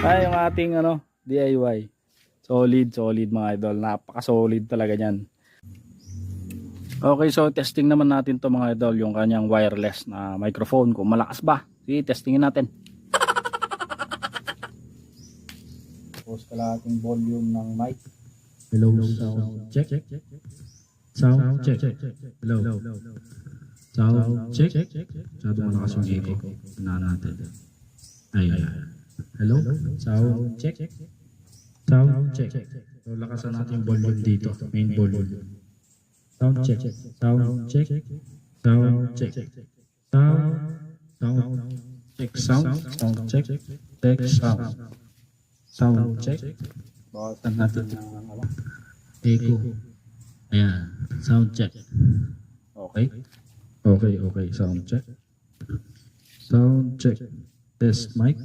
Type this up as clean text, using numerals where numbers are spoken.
Ay, yung ating DIY. Solid mga idol. Napaka-solid talaga niyan. Okay, so testing naman natin to mga idol, yung kanyang wireless na microphone, kung malakas ba. Sige, testingin natin. Post ka lang ating volume ng mic. Hello, sound check. Sound check. Hello. Sound check. Masyado malakas yung echo. Tingnan natin. Ayan. Hello, sound check. Sound check. So, lakasan natin yung volume dito. Main volume. Sound check. Sound check. Sound check. Sound check. Check sound. Sound check. Bawasan natin ng Echo. Ayan. Sound check. Okay. Okay. Sound check. Sound check. Test mic.